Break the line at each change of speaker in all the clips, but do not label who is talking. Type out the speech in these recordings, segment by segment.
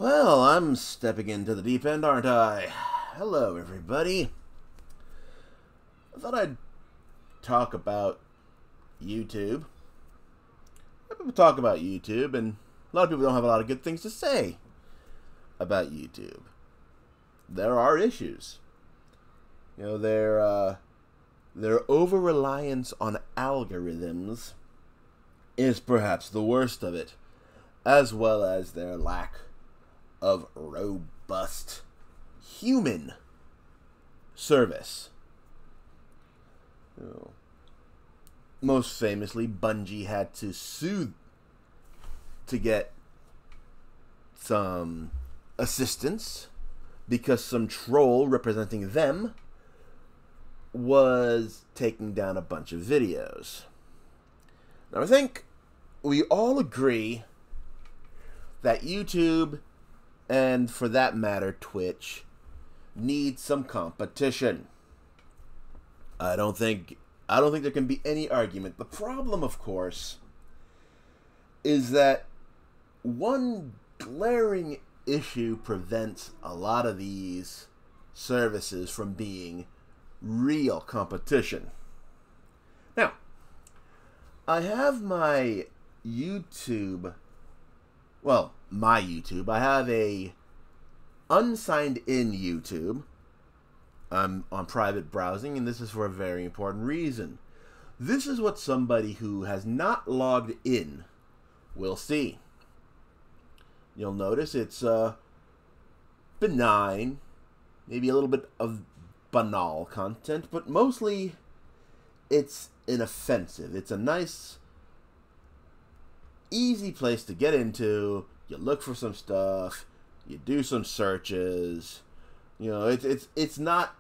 Well, I'm stepping into the deep end, aren't I? Hello, everybody. I thought I'd talk about YouTube. People talk about YouTube, and a lot of people don't have a lot of good things to say about YouTube. There are issues. You know, their over-reliance on algorithms is perhaps the worst of it, as well as their lack of robust human service. You know, most famously, Bungie had to sue to get some assistance because some troll representing them was taking down a bunch of videos. Now, I think we all agree that YouTube, and for that matter, Twitch, needs some competition. I don't think there can be any argument. The problem, of course, is that one glaring issue prevents a lot of these services from being real competition. Now, I have my YouTube. I have a unsigned in YouTube. I'm on private browsing, and this is for a very important reason. This is what somebody who has not logged in will see. You'll notice it's benign, maybe a little bit of banal content, but mostly it's inoffensive. It's a nice, easy place to get into. You look for some stuff, you do some searches. You know, it's not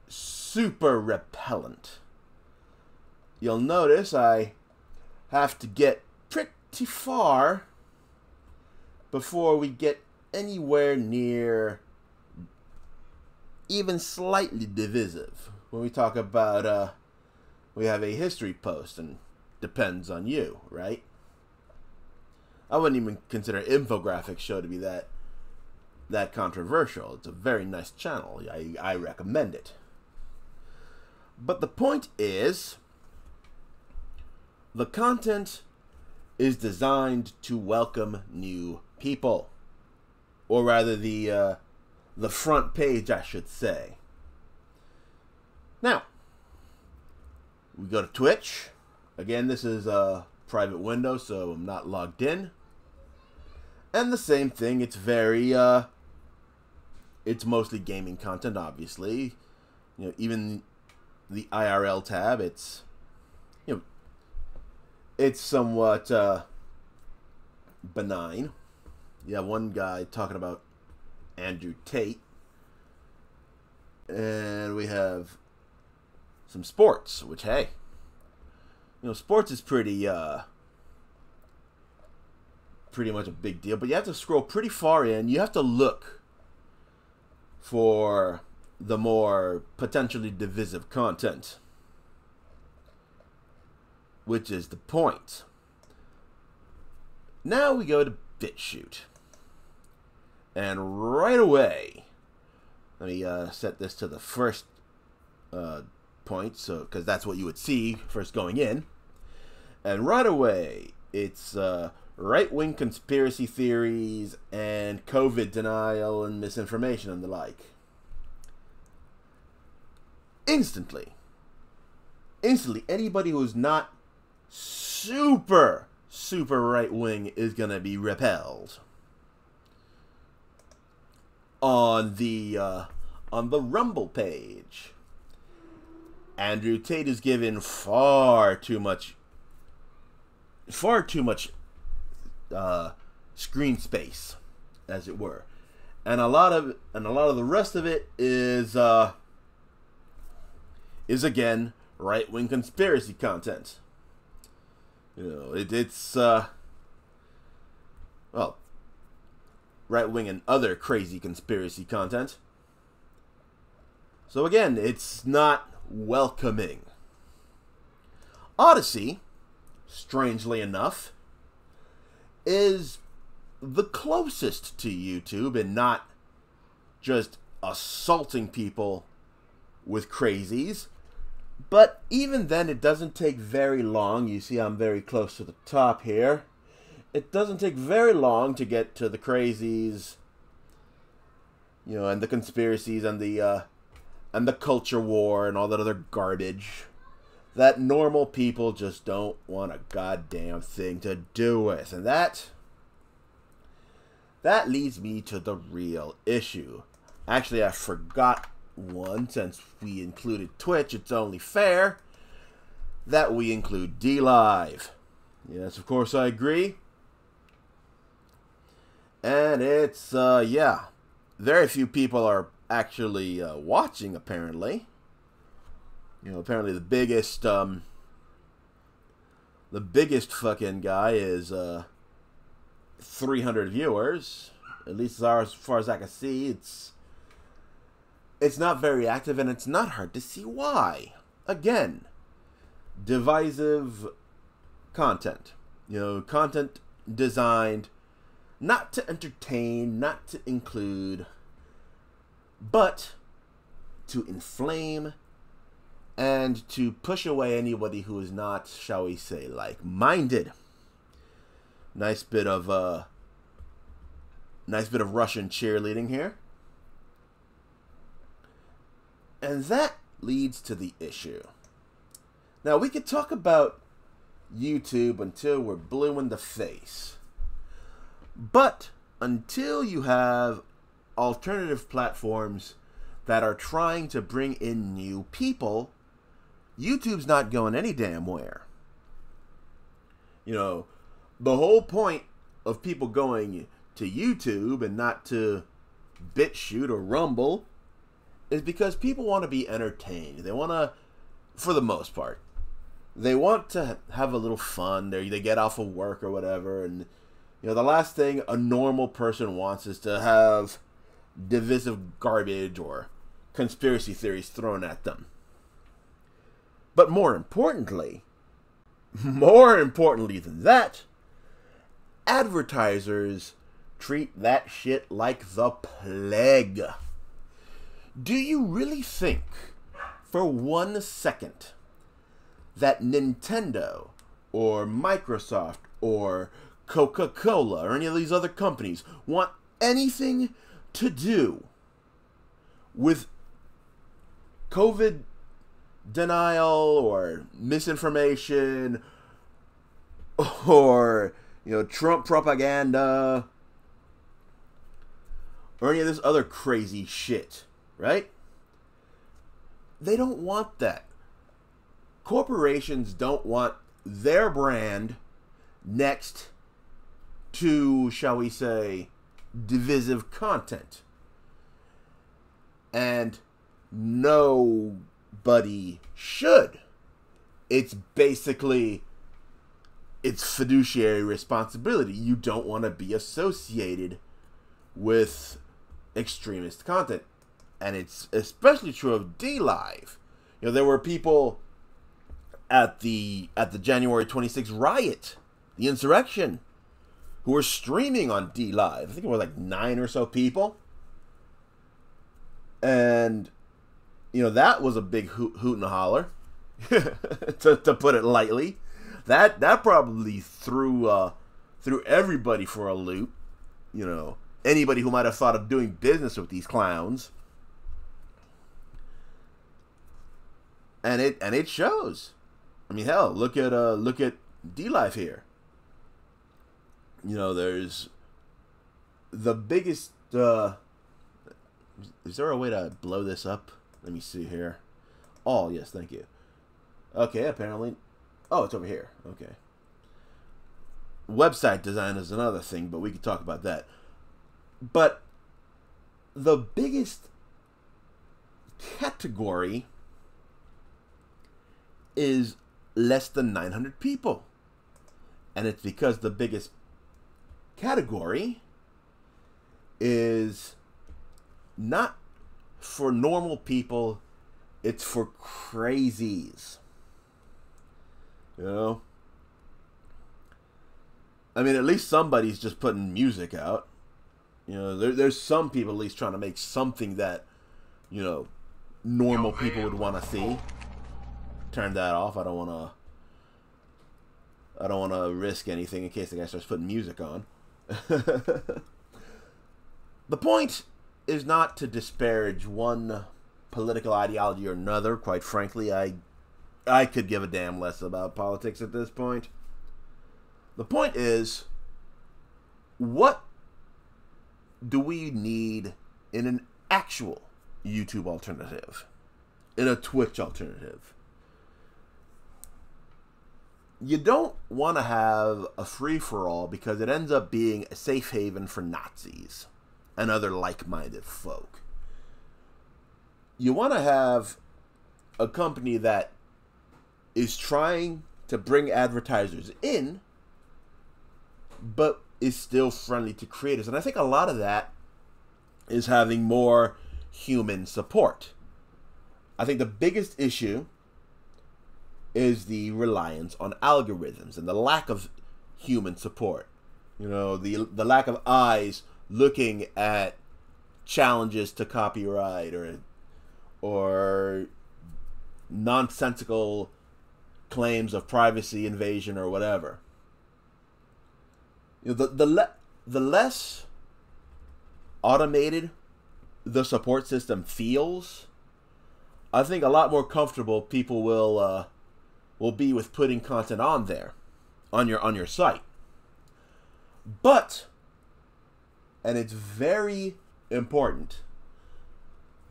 super repellent. You'll notice I have to get pretty far before we get anywhere near even slightly divisive. When we talk about, we have a history post, and depends on you, right? I wouldn't even consider Infographics Show to be that controversial. It's a very nice channel. I recommend it. But the point is, the content is designed to welcome new people. Or rather, the front page, I should say. Now, we go to Twitch. Again, this is a private window, so I'm not logged in. And the same thing, it's very, it's mostly gaming content, obviously. You know, even the IRL tab, it's, you know, it's somewhat benign. You have one guy talking about Andrew Tate. And we have some sports, which, hey, you know, sports is pretty much a big deal, but you have to scroll pretty far in. You have to look for the more potentially divisive content, which is the point. Now we go to Bitchute, and right away, let me set this to the first point, so because that's what you would see first going in, and right away it's right-wing conspiracy theories and COVID denial and misinformation and the like. Instantly, anybody who's not super right-wing is gonna be repelled. On the Rumble page, Andrew Tate is given far too much screen space, as it were, and a lot of the rest of it is again right-wing conspiracy content. You know, it's well, right-wing and other crazy conspiracy content. So again, it's not welcoming. Odysee, strangely enough, is the closest to YouTube and not just assaulting people with crazies. But even then, it doesn't take very long. You see I'm very close to the top here. It doesn't take very long to get to the crazies, you know, and the conspiracies and the culture war and all that other garbage that normal people just don't want a goddamn thing to do with. And that leads me to the real issue. Actually, I forgot one. Since we included Twitch, it's only fair that we include Dlive. Yes, of course, I agree. And it's, yeah, very few people are actually watching, apparently. You know, apparently the biggest fucking guy is 300 viewers. At least as far as I can see, it's not very active, and it's not hard to see why. Again, divisive content. You know, content designed not to entertain, not to include, but to inflame and to push away anybody who is not, shall we say, like-minded. Nice bit of Russian cheerleading here. And that leads to the issue. Now, we could talk about YouTube until we're blue in the face. But until you have alternative platforms that are trying to bring in new people, YouTube's not going any damn where. You know, the whole point of people going to YouTube and not to Bitchute or Rumble is because people want to be entertained. They want to, for the most part, they want to have a little fun. They get off of work or whatever, and you know, the last thing a normal person wants is to have divisive garbage or conspiracy theories thrown at them. But more importantly than that, advertisers treat that shit like the plague. Do you really think for 1 second that Nintendo or Microsoft or Coca-Cola or any of these other companies want anything to do with COVID denial or misinformation or, you know, Trump propaganda or any of this other crazy shit, right? They don't want that. Corporations don't want their brand next to, shall we say, divisive content. And nobody should. It's basically, it's fiduciary responsibility. You don't want to be associated with extremist content. And it's especially true of Dlive. You know, there were people at the January 26th riot, the insurrection, who were streaming on Dlive. I think it was like 9 or so people. And, you know, that was a big hoot and a holler, to put it lightly. That probably threw everybody for a loop. You know, anybody who might have thought of doing business with these clowns. And it shows. I mean, hell, look at Dlive here. You know, there's the biggest. Is there a way to blow this up? Let me see here. Oh, yes, thank you. Okay, apparently. Oh, it's over here. Okay. Website design is another thing, but we could talk about that. But the biggest category is less than 900 people. And it's because the biggest category is not for normal people, it's for crazies. You know? I mean, at least somebody's just putting music out. You know, there's some people at least trying to make something that, you know, normal people would want to see. Turn that off. I don't want to risk anything in case the guy starts putting music on. The point is not to disparage one political ideology or another. Quite frankly, I could give a damn less about politics at this point. The point is, what do we need in an actual YouTube alternative? In a Twitch alternative? You don't want to have a free-for-all because it ends up being a safe haven for Nazis and other like-minded folk. You want to have a company that is trying to bring advertisers in, but is still friendly to creators. And I think a lot of that is having more human support. I think the biggest issue is the reliance on algorithms and the lack of human support. You know, the lack of eyes looking at challenges to copyright or nonsensical claims of privacy invasion or whatever. You know, the less automated the support system feels, I think a lot more comfortable people will be with putting content on there, on your site. But, and it's very important,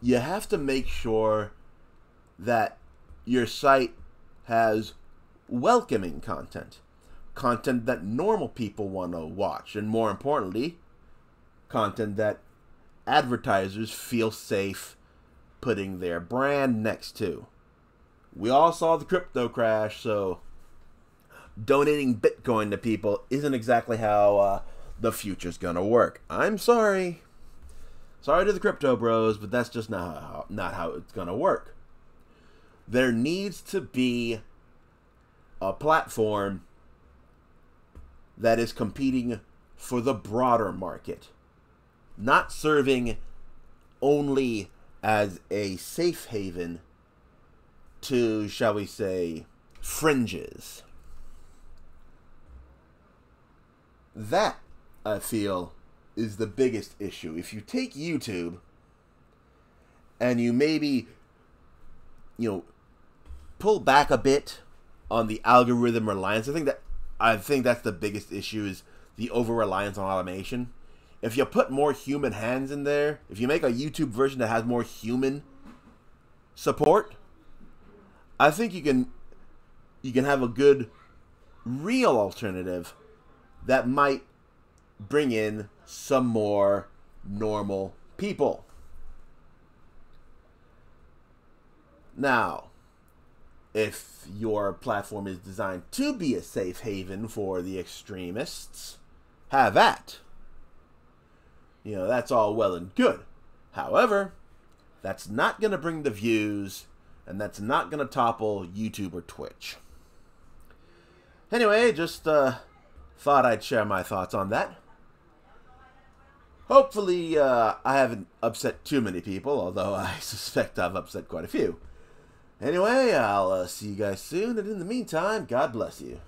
you have to make sure that your site has welcoming content. Content that normal people want to watch. And more importantly, content that advertisers feel safe putting their brand next to. We all saw the crypto crash, so donating Bitcoin to people isn't exactly how the future's gonna work. I'm sorry. Sorry to the crypto bros, but that's just not how it's gonna work. There needs to be a platform that is competing for the broader market, not serving only as a safe haven to, shall we say, fringes. That, I feel, is the biggest issue. If you take YouTube and you maybe, you know, pull back a bit on the algorithm reliance, I think that's the biggest issue, is the over-reliance on automation. If you put more human hands in there, if you make a YouTube version that has more human support, I think you can have a good, real alternative that might bring in some more normal people. Now, if your platform is designed to be a safe haven for the extremists, have at. You know, that's all well and good. However, that's not going to bring the views, and that's not going to topple YouTube or Twitch. Anyway, just thought I'd share my thoughts on that. Hopefully, I haven't upset too many people, although I suspect I've upset quite a few. Anyway, I'll see you guys soon, and in the meantime, God bless you.